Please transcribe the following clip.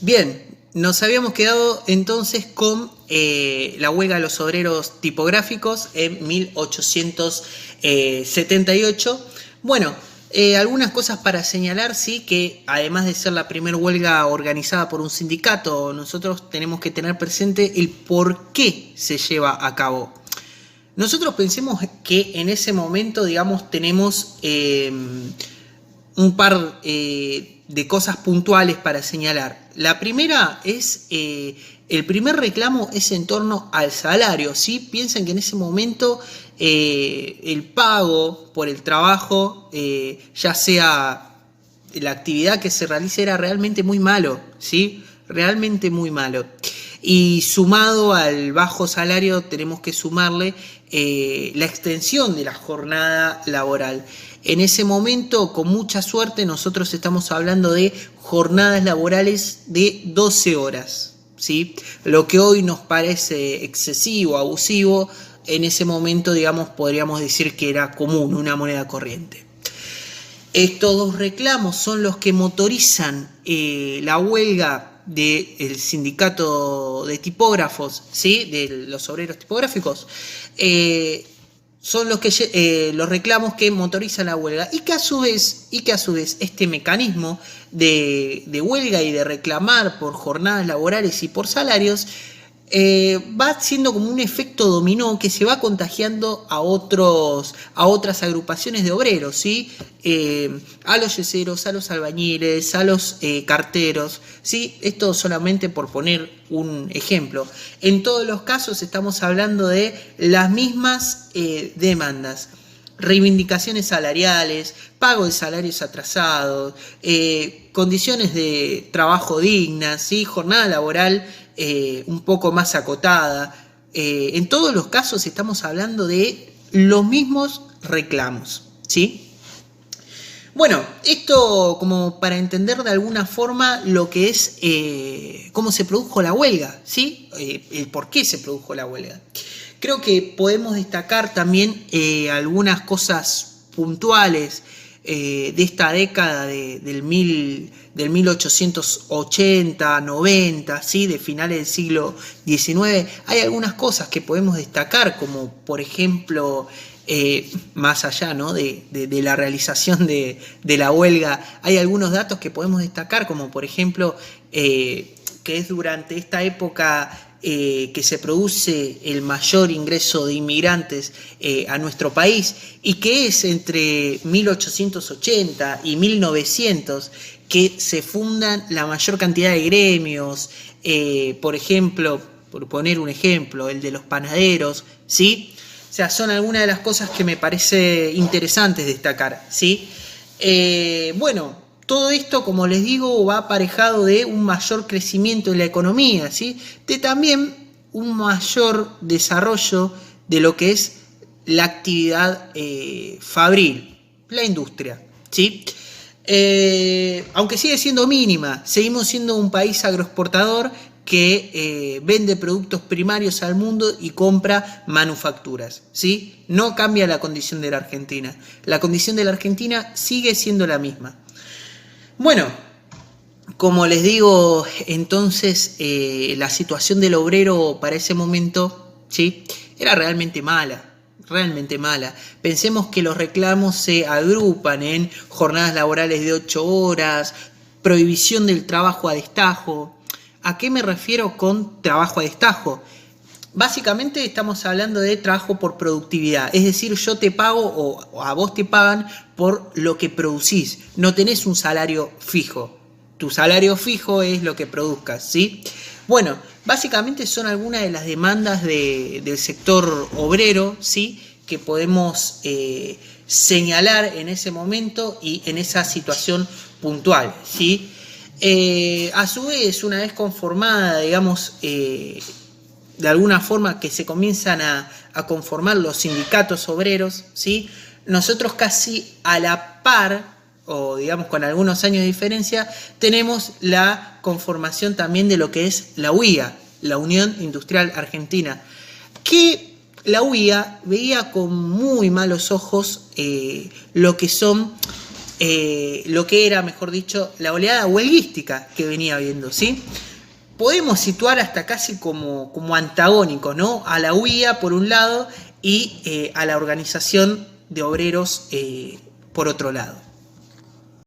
Bien, nos habíamos quedado entonces con la huelga de los obreros tipográficos en 1878. Bueno, algunas cosas para señalar, sí, que además de ser la primera huelga organizada por un sindicato, nosotros tenemos que tener presente el por qué se lleva a cabo. Nosotros pensemos que en ese momento, digamos, tenemos un par de cosas puntuales para señalar. La primera es, el primer reclamo es en torno al salario, ¿sí? Piensen que en ese momento el pago por el trabajo, ya sea la actividad que se realice, era realmente muy malo, ¿sí? Realmente muy malo. Y sumado al bajo salario tenemos que sumarle la extensión de la jornada laboral. En ese momento, con mucha suerte, nosotros estamos hablando de jornadas laborales de 12 horas, ¿sí? Lo que hoy nos parece excesivo, abusivo, en ese momento, digamos, podríamos decir que era común, una moneda corriente. Estos dos reclamos son los que motorizan la huelga del sindicato de tipógrafos, ¿sí? De los obreros tipográficos. Son los reclamos que motorizan la huelga y que a su vez este mecanismo de huelga y de reclamar por jornadas laborales y por salarios va siendo como un efecto dominó que se va contagiando a otras agrupaciones de obreros, ¿sí? A los yeseros, a los albañiles, a los carteros, ¿sí? Esto solamente por poner un ejemplo. En todos los casos estamos hablando de las mismas demandas: reivindicaciones salariales, pago de salarios atrasados, condiciones de trabajo dignas, ¿sí? Jornada laboral un poco más acotada. En todos los casos estamos hablando de los mismos reclamos, ¿sí? Bueno, esto como para entender de alguna forma lo que es cómo se produjo la huelga, ¿sí? El por qué se produjo la huelga. Creo que podemos destacar también algunas cosas puntuales de esta década del 1880, 90, ¿sí? De finales del siglo XIX. Hay algunas cosas que podemos destacar, como por ejemplo, más allá, ¿no? de la realización de la huelga, hay algunos datos que podemos destacar, como por ejemplo, que es durante esta época que se produce el mayor ingreso de inmigrantes a nuestro país, y que es entre 1880 y 1900 que se fundan la mayor cantidad de gremios, por ejemplo, por poner un ejemplo, el de los panaderos, ¿sí? O sea, son algunas de las cosas que me parece interesantes destacar, ¿sí? Bueno, todo esto, como les digo, va aparejado de un mayor crecimiento de la economía, ¿sí? De también un mayor desarrollo de lo que es la actividad fabril, la industria, ¿sí? Aunque sigue siendo mínima, seguimos siendo un país agroexportador que vende productos primarios al mundo y compra manufacturas, ¿sí? No cambia la condición de la Argentina. La condición de la Argentina sigue siendo la misma. Bueno, como les digo, entonces la situación del obrero para ese momento, ¿sí? Era realmente mala. Realmente mala. Pensemos que los reclamos se agrupan en jornadas laborales de 8 horas, prohibición del trabajo a destajo. ¿A qué me refiero con trabajo a destajo? Básicamente estamos hablando de trabajo por productividad, es decir, yo te pago o a vos te pagan por lo que producís, no tenés un salario fijo, tu salario fijo es lo que produzcas, ¿sí? Bueno, básicamente son algunas de las demandas del sector obrero, ¿sí? Que podemos señalar en ese momento y en esa situación puntual, ¿sí? A su vez, una vez conformada, digamos, de alguna forma que se comienzan a conformar los sindicatos obreros, ¿sí? Nosotros casi a la par, o digamos con algunos años de diferencia, tenemos la conformación también de lo que es la UIA, la Unión Industrial Argentina, que la UIA veía con muy malos ojos lo que son lo que era, mejor dicho, la oleada huelguística que venía habiendo, ¿sí? Podemos situar hasta casi como antagónicos, ¿no? A la UIA por un lado y a la organización de obreros por otro lado.